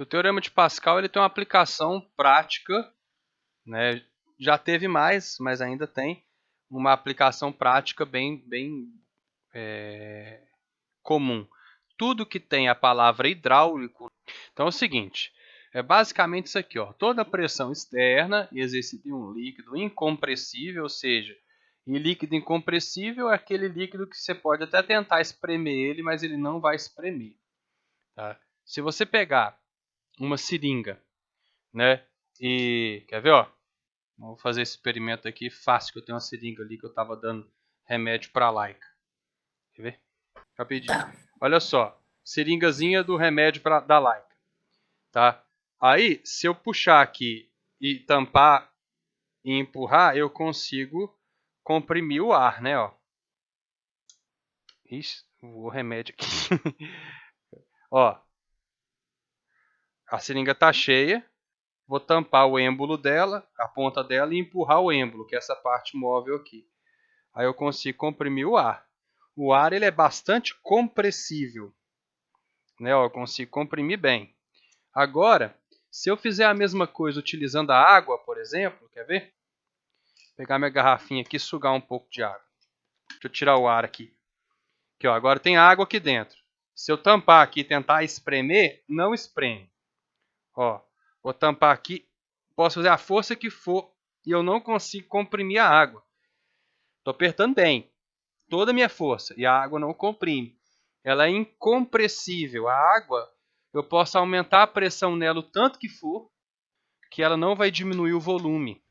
Teorema de Pascal ele tem uma aplicação prática, né? Já teve mais, mas ainda tem uma aplicação prática bem comum. Tudo que tem a palavra hidráulico. Então é o seguinte, é basicamente isso aqui, ó. Toda pressão externa exercida em um líquido incompressível, ou seja, e líquido incompressível é aquele líquido que você pode até tentar espremer ele, mas ele não vai espremer. Tá? Se você pegar uma seringa, né? E quer ver, ó? Vou fazer esse experimento aqui fácil, que eu tenho uma seringa ali que eu estava dando remédio para a Laika. Quer ver? Rapidinho. Tá. Olha só, seringazinha do remédio da Laika, tá? Aí, se eu puxar aqui e tampar e empurrar, eu consigo comprimir o ar, né, ó. Ixi, o remédio aqui. Ó, a seringa tá cheia. Vou tampar o êmbolo dela, a ponta dela, e empurrar o êmbolo, que é essa parte móvel aqui. Aí eu consigo comprimir o ar. O ar ele é bastante compressível, né? Ó, eu consigo comprimir bem. Agora, se eu fizer a mesma coisa utilizando a água, por exemplo, quer ver? Pegar minha garrafinha aqui e sugar um pouco de água. Deixa eu tirar o ar aqui. Aqui, ó, agora tem água aqui dentro. Se eu tampar aqui e tentar espremer, não espreme. Ó, vou tampar aqui, posso fazer a força que for e eu não consigo comprimir a água. Estou apertando bem, toda a minha força, e a água não comprime. Ela é incompressível. A água, eu posso aumentar a pressão nela o tanto que for, que ela não vai diminuir o volume.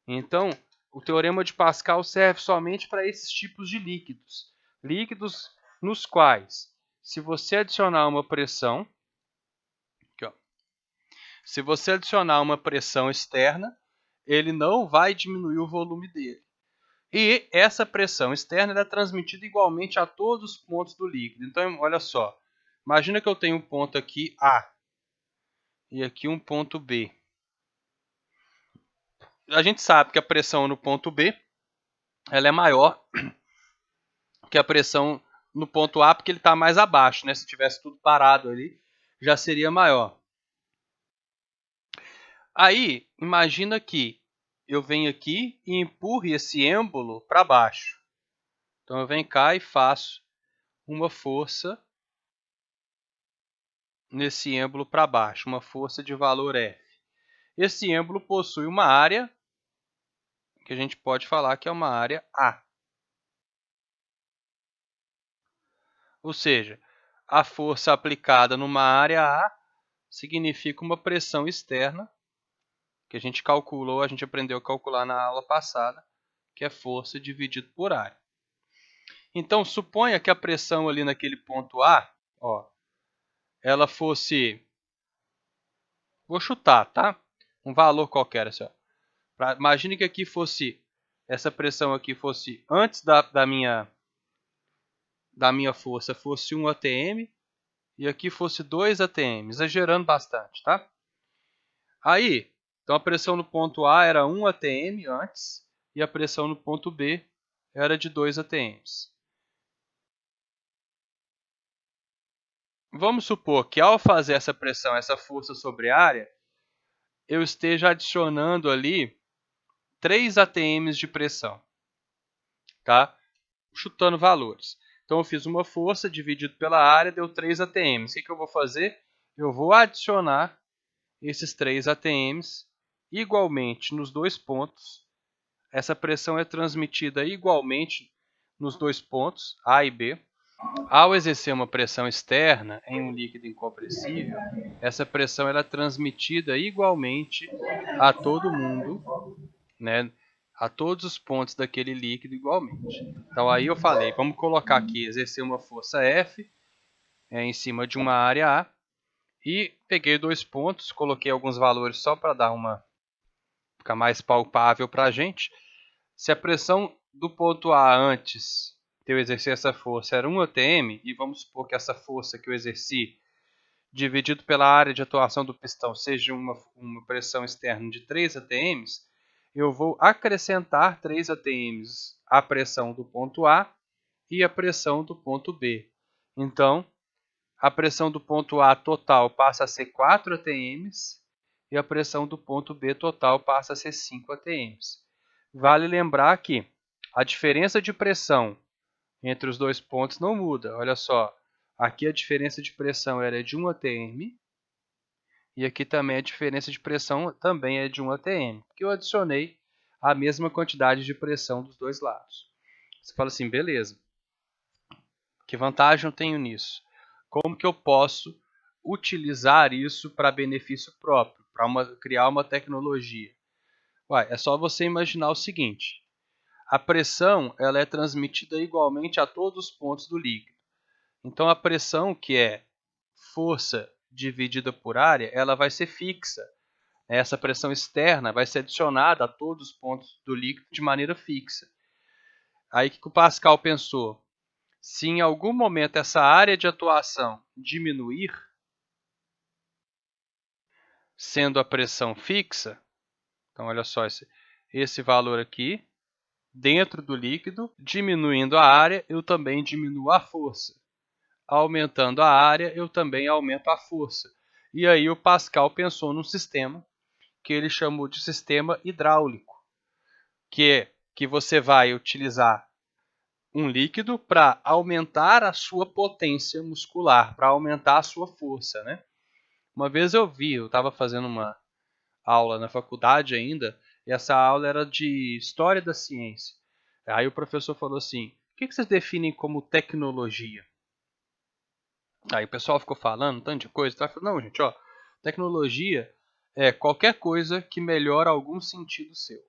Então, o teorema de Pascal serve somente para esses tipos de líquidos. Líquidos nos quais, se você adicionar uma pressão, aqui, ó, se você adicionar uma pressão externa, ele não vai diminuir o volume dele. E essa pressão externa é transmitida igualmente a todos os pontos do líquido. Então, olha só. Imagina que eu tenho um ponto aqui A e aqui um ponto B. A gente sabe que a pressão no ponto B ela é maior que a pressão no ponto A, porque ele está mais abaixo, né? Se tivesse tudo parado ali, já seria maior. Aí, imagina que eu venho aqui e empurre esse êmbolo para baixo. Então, eu venho cá e faço uma força nesse êmbolo para baixo, uma força de valor F. Esse êmbolo possui uma área que a gente pode falar que é uma área A. Ou seja, a força aplicada numa área A significa uma pressão externa, que a gente calculou, a gente aprendeu a calcular na aula passada, que é força dividido por área. Então, suponha que a pressão ali naquele ponto A, ó, ela fosse, vou chutar, tá? Um valor qualquer, assim, ó. Imagine que aqui fosse, essa pressão aqui fosse antes da minha força fosse 1 atm e aqui fosse 2 atm, exagerando bastante, tá? Aí, então a pressão no ponto A era 1 atm antes e a pressão no ponto B era de 2 atms. Vamos supor que ao fazer essa pressão, essa força sobre a área, eu esteja adicionando ali 3 atms de pressão, tá? Chutando valores. Então eu fiz uma força dividido pela área, deu 3 atms. O que eu vou fazer? Eu vou adicionar esses 3 atms igualmente nos dois pontos. Essa pressão é transmitida igualmente nos dois pontos, A e B. Ao exercer uma pressão externa em um líquido incompressível, essa pressão ela é transmitida igualmente a todo mundo, né? A todos os pontos daquele líquido igualmente. Então aí eu falei, vamos colocar aqui, exercer uma força F em cima de uma área A e peguei dois pontos, coloquei alguns valores só para dar ficar mais palpável para a gente. Se a pressão do ponto A antes de eu exercer essa força era 1 atm, e vamos supor que essa força que eu exerci dividido pela área de atuação do pistão seja uma pressão externa de 3 atms, eu vou acrescentar 3 atms à pressão do ponto A e à pressão do ponto B. Então, a pressão do ponto A total passa a ser 4 atm e a pressão do ponto B total passa a ser 5 atm. Vale lembrar que a diferença de pressão entre os dois pontos não muda. Olha só, aqui a diferença de pressão era de 1 atm e aqui também a diferença de pressão também é de 1 atm, porque eu adicionei a mesma quantidade de pressão dos dois lados. Você fala assim, beleza, que vantagem eu tenho nisso? Como que eu posso utilizar isso para benefício próprio, para criar uma tecnologia? Ué, é só você imaginar o seguinte, a pressão ela é transmitida igualmente a todos os pontos do líquido. Então a pressão, que é força dividida por área, ela vai ser fixa. Essa pressão externa vai ser adicionada a todos os pontos do líquido de maneira fixa. Aí o que o Pascal pensou? Se em algum momento essa área de atuação diminuir, sendo a pressão fixa, então olha só esse valor aqui, dentro do líquido, diminuindo a área, eu também diminuo a força. Aumentando a área, eu também aumento a força. E aí o Pascal pensou num sistema que ele chamou de sistema hidráulico, que você vai utilizar um líquido para aumentar a sua potência muscular, para aumentar a sua força, né? Uma vez eu estava fazendo uma aula na faculdade ainda, e essa aula era de História da Ciência. Aí o professor falou assim, o que vocês definem como tecnologia? Aí o pessoal ficou falando um tanto de coisa, tá? Não, gente, ó, tecnologia é qualquer coisa que melhora algum sentido seu.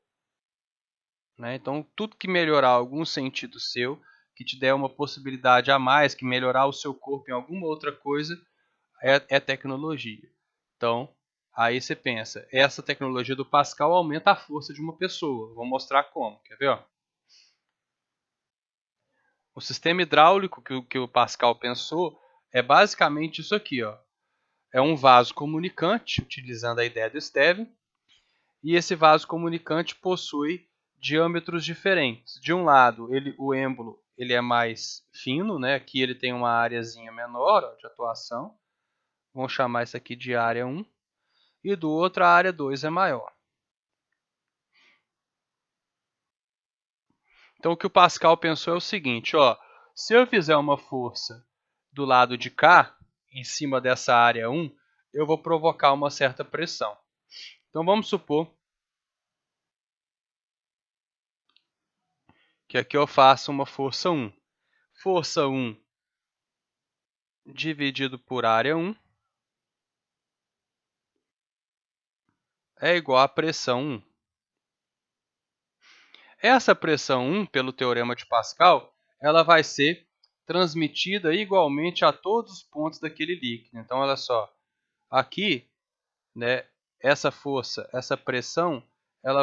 Né? Então, tudo que melhorar algum sentido seu, que te der uma possibilidade a mais, que melhorar o seu corpo em alguma outra coisa, é tecnologia. Então, aí você pensa, essa tecnologia do Pascal aumenta a força de uma pessoa. Vou mostrar como, quer ver? Ó? O sistema hidráulico que o Pascal pensou é basicamente isso aqui. Ó. É um vaso comunicante, utilizando a ideia do Stevin, e esse vaso comunicante possui diâmetros diferentes. De um lado, o êmbolo ele é mais fino, né? Aqui ele tem uma areazinha menor ó, de atuação. Vamos chamar isso aqui de área 1. E do outro, a área 2 é maior. Então, o que o Pascal pensou é o seguinte, ó, se eu fizer uma força do lado de cá, em cima dessa área 1, eu vou provocar uma certa pressão. Então, vamos supor que aqui eu faço uma força 1. Força 1 dividido por área 1 é igual a pressão 1. Essa pressão 1, pelo teorema de Pascal, ela vai ser transmitida igualmente a todos os pontos daquele líquido. Então, olha só, aqui, né, essa força, essa pressão,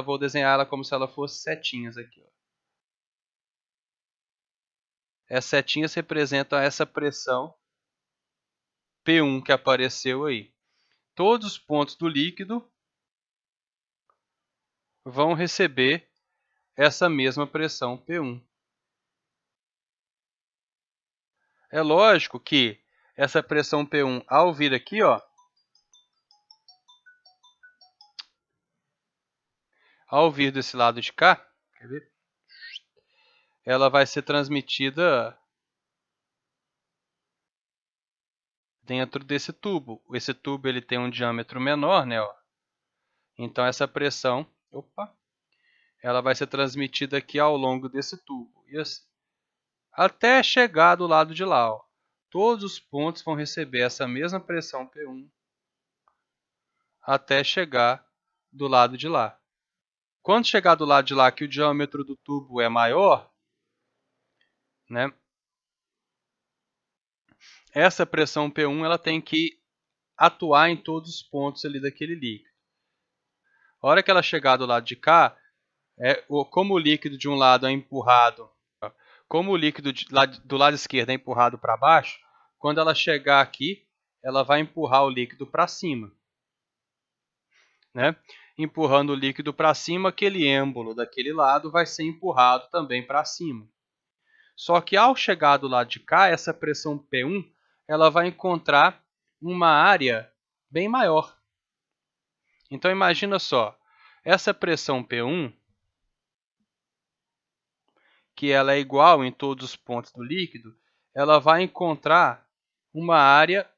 vou desenhar ela como se ela fosse setinhas aqui. Ó. As setinhas representam essa pressão P1 que apareceu aí. Todos os pontos do líquido vão receber essa mesma pressão P1. É lógico que essa pressão P1, ao vir aqui, ó, ao vir desse lado de cá, quer ver? Ela vai ser transmitida dentro desse tubo. Esse tubo ele tem um diâmetro menor, né? Ó. Então essa pressão, ela vai ser transmitida aqui ao longo desse tubo. E assim, até chegar do lado de lá. Ó. Todos os pontos vão receber essa mesma pressão P1 até chegar do lado de lá. Quando chegar do lado de lá que o diâmetro do tubo é maior, né? Essa pressão P1 ela tem que atuar em todos os pontos ali daquele líquido. A hora que ela chegar do lado de cá, como o líquido de um lado é empurrado, como o líquido do lado esquerdo é empurrado para baixo, quando ela chegar aqui, ela vai empurrar o líquido para cima. Né? Empurrando o líquido para cima, aquele êmbolo daquele lado vai ser empurrado também para cima. Só que ao chegar do lado de cá, essa pressão P1 ela vai encontrar uma área bem maior. Então imagina só, essa pressão P1, que ela é igual em todos os pontos do líquido, ela vai encontrar uma área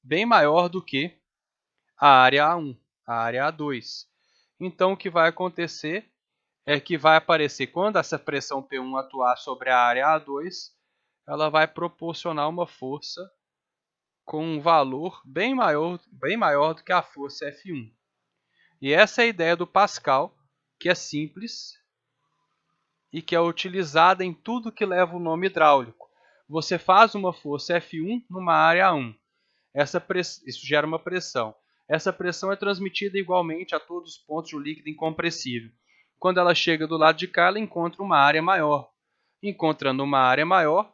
bem maior do que a área A1, a área A2. Então o que vai acontecer é que vai aparecer, quando essa pressão P1 atuar sobre a área A2, ela vai proporcionar uma força com um valor bem maior do que a força F1. E essa é a ideia do Pascal, que é simples e que é utilizada em tudo que leva o nome hidráulico. Você faz uma força F1 numa área A1. Isso gera uma pressão. Essa pressão é transmitida igualmente a todos os pontos do líquido incompressível. Quando ela chega do lado de cá, ela encontra uma área maior. Encontrando uma área maior,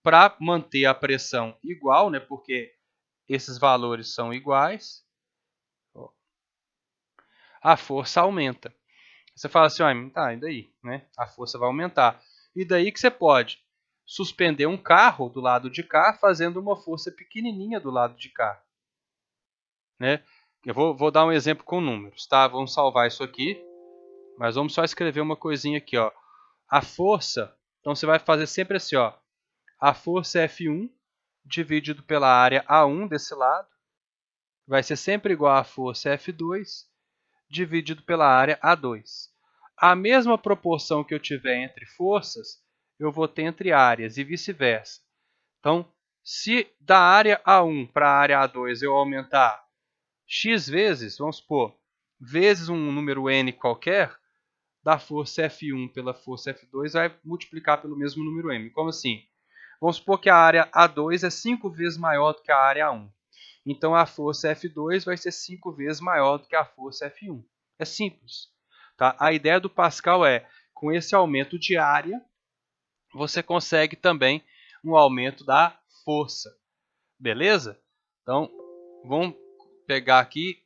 para manter a pressão igual, né, porque esses valores são iguais, a força aumenta. Você fala assim, tá, e daí? Né? A força vai aumentar. E daí que você pode suspender um carro do lado de cá, fazendo uma força pequenininha do lado de cá. Né? Eu vou dar um exemplo com números, tá? Vamos salvar isso aqui, mas vamos só escrever uma coisinha aqui, ó. A força, então você vai fazer sempre assim, ó. A força F1 dividido pela área A1 desse lado vai ser sempre igual à força F2 dividido pela área A2. A mesma proporção que eu tiver entre forças, eu vou ter entre áreas e vice-versa. Então, se da área A1 para a área A2 eu aumentar x vezes, vamos supor, vezes um número n qualquer, da força F1 pela força F2 vai multiplicar pelo mesmo número m. Como assim? Vamos supor que a área A2 é 5 vezes maior do que a área A1. Então, a força F2 vai ser 5 vezes maior do que a força F1. É simples. Tá? A ideia do Pascal é, com esse aumento de área, você consegue também um aumento da força. Beleza? Então, vamos pegar aqui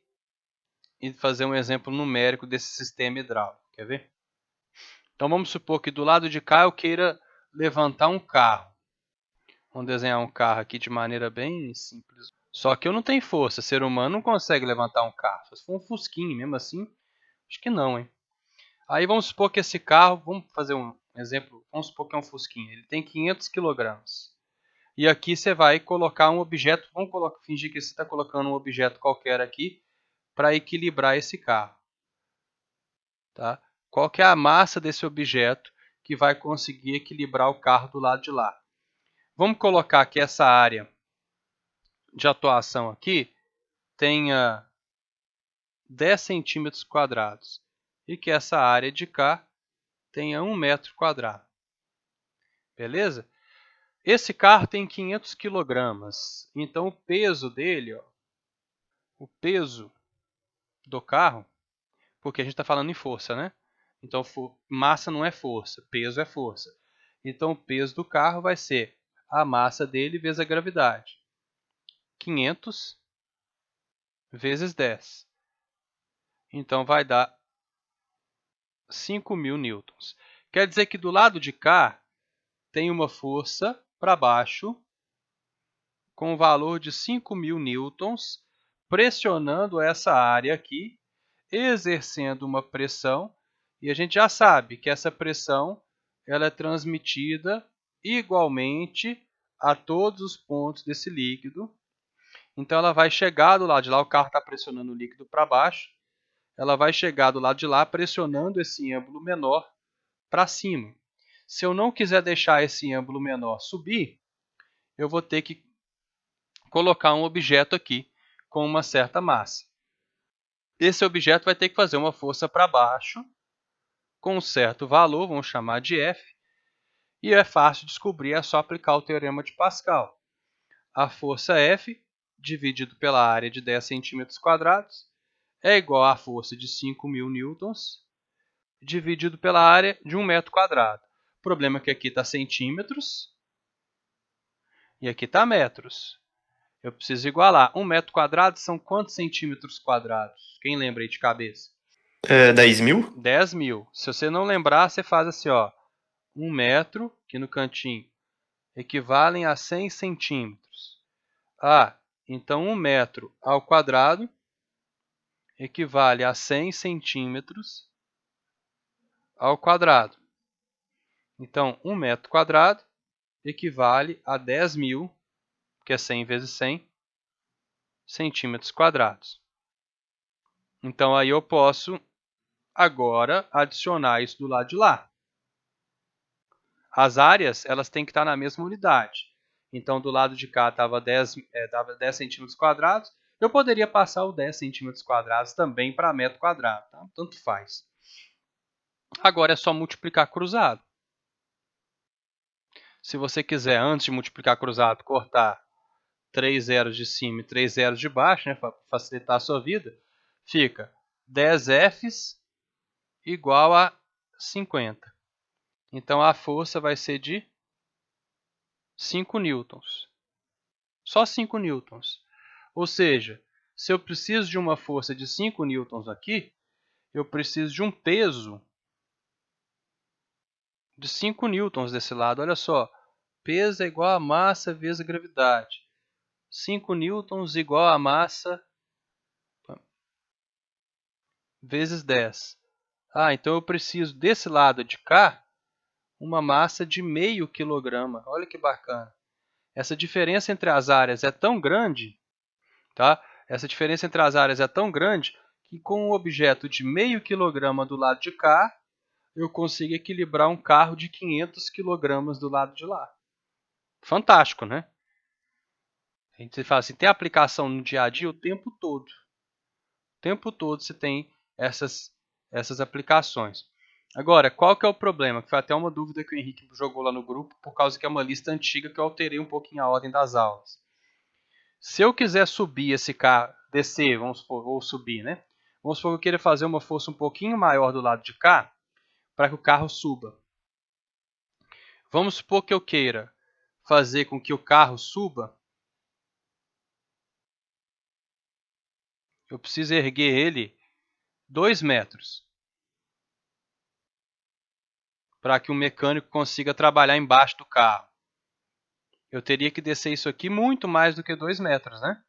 e fazer um exemplo numérico desse sistema hidráulico. Quer ver? Então, vamos supor que do lado de cá eu queira levantar um carro. Vamos desenhar um carro aqui de maneira bem simples. Só que eu não tenho força. Ser humano não consegue levantar um carro. Se for um fusquinha, mesmo assim, acho que não, hein? Aí vamos supor que esse carro, vamos fazer um exemplo, vamos supor que é um fusquinha. Ele tem 500 kg. E aqui você vai colocar um objeto, fingir que você está colocando um objeto qualquer aqui para equilibrar esse carro. Tá? Qual que é a massa desse objeto que vai conseguir equilibrar o carro do lado de lá? Vamos colocar que essa área de atuação aqui tenha 10 centímetros quadrados e que essa área de cá tenha 1 metro quadrado. Beleza? Esse carro tem 500 quilogramas, então o peso dele, ó, o peso do carro, porque a gente está falando em força, né? Então massa não é força, peso é força. Então o peso do carro vai ser a massa dele vezes a gravidade. 500 vezes 10. Então vai dar 5.000 newtons. Quer dizer que do lado de cá tem uma força para baixo com o valor de 5.000 newtons pressionando essa área aqui, exercendo uma pressão, e a gente já sabe que essa pressão ela é transmitida igualmente a todos os pontos desse líquido. Então ela vai chegar do lado de lá, o carro está pressionando o líquido para baixo, ela vai chegar do lado de lá pressionando esse êmbolo menor para cima. Se eu não quiser deixar esse êmbolo menor subir, eu vou ter que colocar um objeto aqui com uma certa massa. Esse objeto vai ter que fazer uma força para baixo com um certo valor, vamos chamar de F, e é fácil descobrir, é só aplicar o teorema de Pascal. A força F, dividido pela área de 10 centímetros quadrados, é igual à força de 5.000 newtons, dividido pela área de 1 metro quadrado. O problema é que aqui está centímetros e aqui está metros. Eu preciso igualar. 1 metro quadrado são quantos centímetros quadrados? Quem lembra aí de cabeça? 10.000? 10.000. Se você não lembrar, você faz assim, ó. 1 metro, aqui no cantinho, equivalem a 100 centímetros. Então 1 metro ao quadrado equivale a 100 centímetros ao quadrado. Então 1 metro quadrado equivale a 10.000, que é 100 vezes 100, centímetros quadrados. Então aí eu posso agora adicionar isso do lado de lá. As áreas elas têm que estar na mesma unidade. Então do lado de cá dava 10 centímetros quadrados. Eu poderia passar o 10 centímetros quadrados também para metro quadrado, tá? Tanto faz. Agora é só multiplicar cruzado. Se você quiser, antes de multiplicar cruzado, cortar 3 zeros de cima e 3 zeros de baixo, né, para facilitar a sua vida, fica 10Fs igual a 50. Então a força vai ser de 5 newtons. Só 5 newtons. Ou seja, se eu preciso de uma força de 5 newtons aqui, eu preciso de um peso de 5 newtons desse lado. Olha só, peso é igual a massa vezes a gravidade. 5 newtons igual a massa vezes 10. Então eu preciso desse lado de cá uma massa de meio quilograma. Olha que bacana. Essa diferença entre as áreas é tão grande, tá? Essa diferença entre as áreas é tão grande que com um objeto de meio quilograma do lado de cá, eu consigo equilibrar um carro de 500 quilogramas do lado de lá. Fantástico, né? A gente fala assim, tem aplicação no dia a dia o tempo todo. O tempo todo você tem essas aplicações. Agora, qual que é o problema? Que foi até uma dúvida que o Henrique jogou lá no grupo, por causa que é uma lista antiga que eu alterei um pouquinho a ordem das aulas. Se eu quiser subir esse carro, descer, vamos supor, ou subir, né? Vamos supor que eu queira fazer uma força um pouquinho maior do lado de cá, para que o carro suba. Vamos supor que eu queira fazer com que o carro suba. Eu preciso erguer ele 2 metros. Para que o mecânico consiga trabalhar embaixo do carro. Eu teria que descer isso aqui muito mais do que 2 metros, né?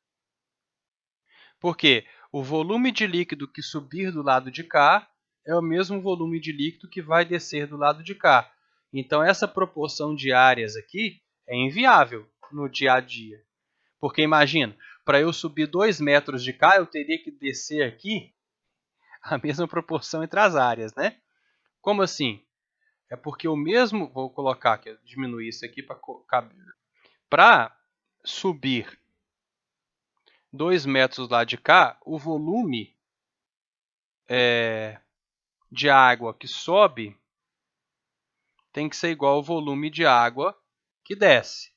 Porque o volume de líquido que subir do lado de cá é o mesmo volume de líquido que vai descer do lado de cá. Então, essa proporção de áreas aqui é inviável no dia a dia. Porque imagina, para eu subir 2 metros de cá, eu teria que descer aqui a mesma proporção entre as áreas, né? Como assim? É porque o mesmo... Vou colocar aqui, diminuir isso aqui para caber. Para subir 2 metros lá de cá, o volume de água que sobe tem que ser igual ao volume de água que desce.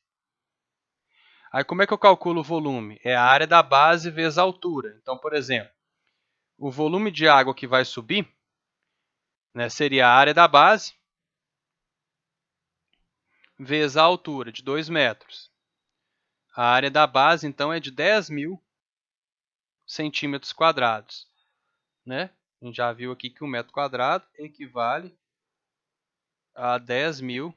Aí como é que eu calculo o volume? É a área da base vezes a altura. Então, por exemplo, o volume de água que vai subir, né, seria a área da base vezes a altura, de 2 metros. A área da base, então, é de 10.000 centímetros quadrados. Né? A gente já viu aqui que 1 metro quadrado equivale a 10.000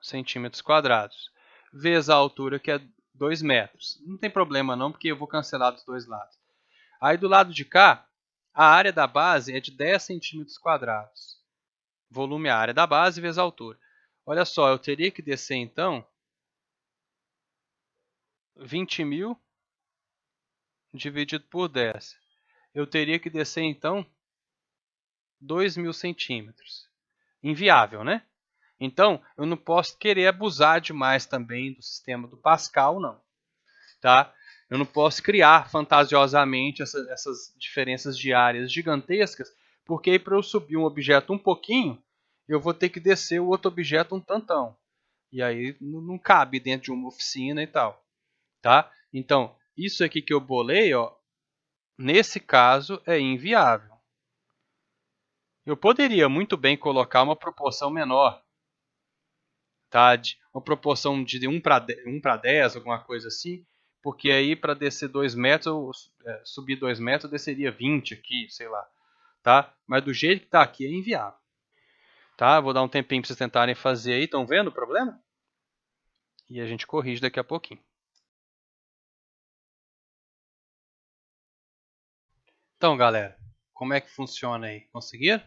centímetros quadrados. Vezes a altura, que é 2 metros. Não tem problema não, porque eu vou cancelar dos dois lados. Aí do lado de cá, a área da base é de 10 centímetros quadrados. Volume é a área da base vezes a altura. Olha só, eu teria que descer então 20.000 dividido por 10. Eu teria que descer então 2.000 centímetros. Inviável, né? Então, eu não posso querer abusar demais também do sistema do Pascal, não. Tá? Eu não posso criar fantasiosamente essas diferenças de áreas gigantescas, porque aí para eu subir um objeto um pouquinho, eu vou ter que descer o outro objeto um tantão. E aí não cabe dentro de uma oficina e tal. Tá? Então, isso aqui que eu bolei, ó, nesse caso é inviável. Eu poderia muito bem colocar uma proporção menor. Tá? Uma proporção de 1 para 10, alguma coisa assim. Porque aí para descer 2 metros, subir 2 metros, eu desceria 20 aqui, sei lá. Tá? Mas do jeito que está aqui é inviável. Tá? Vou dar um tempinho para vocês tentarem fazer aí. Estão vendo o problema? E a gente corrige daqui a pouquinho. Então, galera, como é que funciona aí? Conseguiram?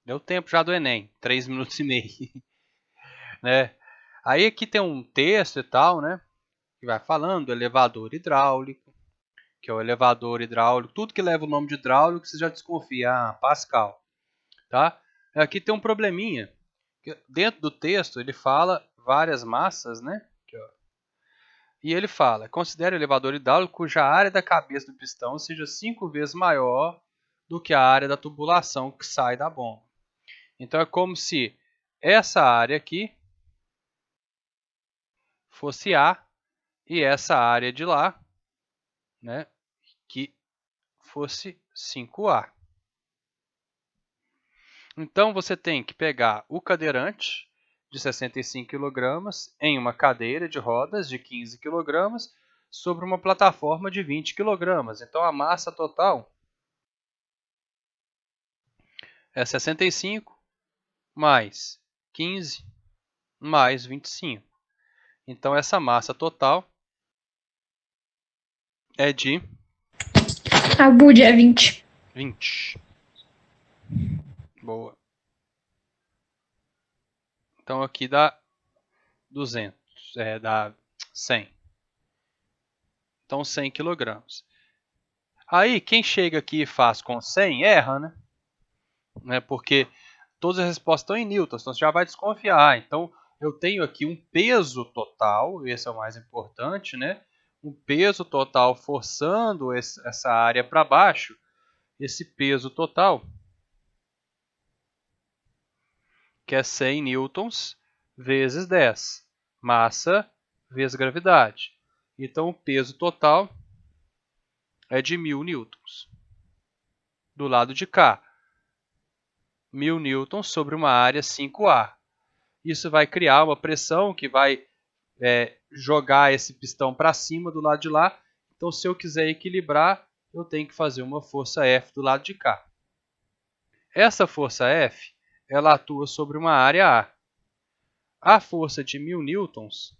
Deu tempo já do Enem, 3 minutos e meio. Né? Aí aqui tem um texto e tal, né? Que vai falando do elevador hidráulico, que é o elevador hidráulico. Tudo que leva o nome de hidráulico, você já desconfia. Ah, Pascal. Tá? Aqui tem um probleminha. Dentro do texto, ele fala várias massas, né? Aqui, ó. E ele fala, considere o elevador hidráulico cuja área da cabeça do pistão seja 5 vezes maior do que a área da tubulação que sai da bomba. Então é como se essa área aqui fosse A e essa área de lá, né, que fosse 5A. Então você tem que pegar o cadeirante de 65 kg em uma cadeira de rodas de 15 kg sobre uma plataforma de 20 kg. Então a massa total é 65 mais 15 mais 25. Então essa massa total é de... A Bud é 20. 20. Boa. Então aqui dá 200, dá 100. Então 100 kg. Aí quem chega aqui e faz com 100 erra, né? Porque todas as respostas estão em newtons, então você já vai desconfiar. Então eu tenho aqui um peso total, esse é o mais importante, né? Um peso total forçando essa área para baixo. Esse peso total, que é 100 newtons vezes 10, massa vezes gravidade. Então o peso total é de 1000 newtons. Do lado de cá, 1000 newtons sobre uma área 5A. Isso vai criar uma pressão que vai jogar esse pistão para cima do lado de lá. Então se eu quiser equilibrar, eu tenho que fazer uma força F do lado de cá. Essa força F, ela atua sobre uma área A. A força de 1000 newtons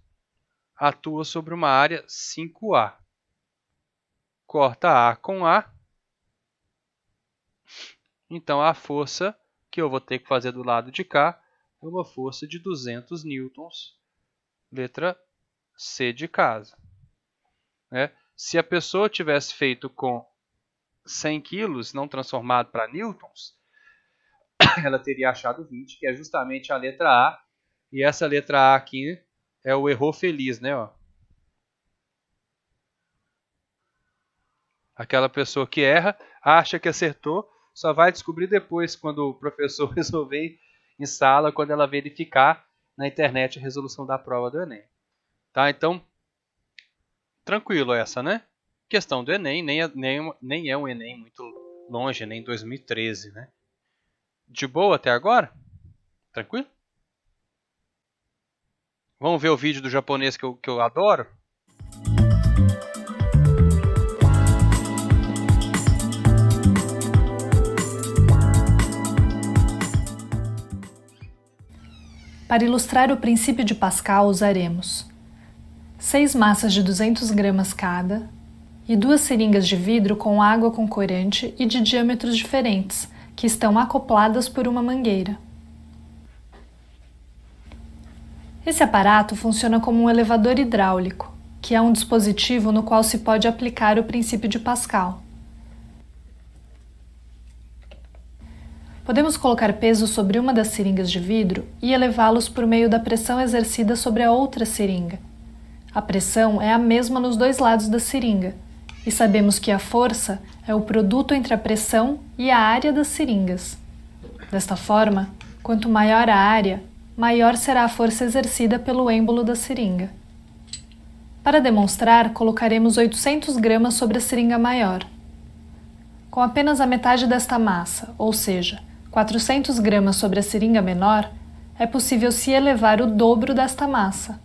atua sobre uma área 5A. Corta A com A. Então a força que eu vou ter que fazer do lado de cá é uma força de 200 newtons, letra C de casa. Se a pessoa tivesse feito com 100 quilos, não transformado para newtons, ela teria achado 20, que é justamente a letra A. E essa letra A aqui é o erro feliz, né? Ó. Aquela pessoa que erra, acha que acertou, só vai descobrir depois, quando o professor resolver em sala, quando ela verificar na internet a resolução da prova do Enem. Tá? Então, tranquilo essa, né? Questão do Enem, nem é um Enem muito longe, nem 2013, né? De boa até agora? Tranquilo? Vamos ver o vídeo do japonês que eu adoro? Para ilustrar o princípio de Pascal, usaremos 6 massas de 200 gramas cada e 2 seringas de vidro com água com corante e de diâmetros diferentes, que estão acopladas por uma mangueira. Esse aparato funciona como um elevador hidráulico, que é um dispositivo no qual se pode aplicar o princípio de Pascal. Podemos colocar peso sobre uma das seringas de vidro e elevá-los por meio da pressão exercida sobre a outra seringa. A pressão é a mesma nos dois lados da seringa, e sabemos que a força é o produto entre a pressão e a área das seringas. Desta forma, quanto maior a área, maior será a força exercida pelo êmbolo da seringa. Para demonstrar, colocaremos 800 gramas sobre a seringa maior. Com apenas a metade desta massa, ou seja, 400 gramas sobre a seringa menor, é possível se elevar o dobro desta massa.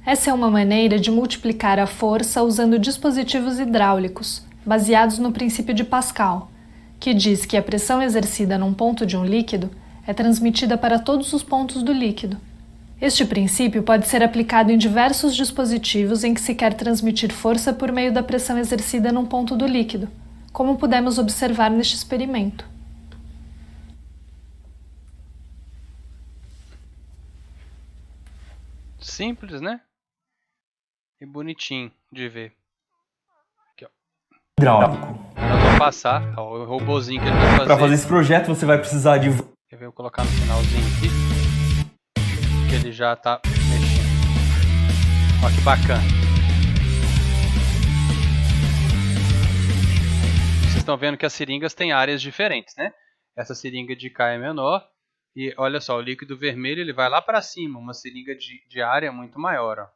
Essa é uma maneira de multiplicar a força usando dispositivos hidráulicos, baseados no princípio de Pascal, que diz que a pressão exercida num ponto de um líquido é transmitida para todos os pontos do líquido. Este princípio pode ser aplicado em diversos dispositivos em que se quer transmitir força por meio da pressão exercida num ponto do líquido, como pudemos observar neste experimento. Simples, né? E bonitinho de ver. Aqui, ó. Hidráulico. Eu vou passar ó, o robozinho que ele vai fazer. Para fazer esse projeto você vai precisar de... Quer ver? Eu vou colocar no finalzinho aqui. Que ele já tá mexendo. Olha que bacana. Vocês estão vendo que as seringas têm áreas diferentes, né? Essa seringa de cá é menor. E olha só, o líquido vermelho ele vai lá para cima. Uma seringa de área muito maior. Ó. Tá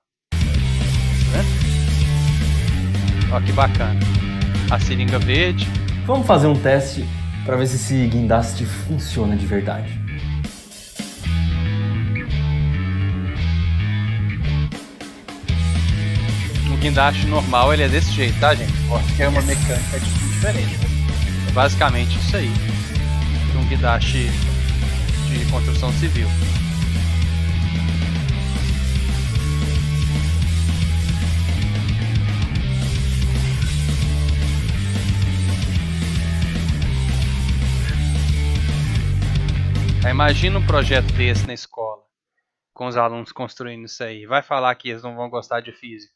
vendo? Olha que bacana. A seringa verde. Vamos fazer um teste para ver se esse guindaste funciona de verdade. O guindaste normal ele é desse jeito, tá, gente? Porque é uma mecânica diferente. É basicamente isso aí. Um guindaste de construção civil. Imagina um projeto desse na escola, com os alunos construindo isso aí. Vai falar que eles não vão gostar de física.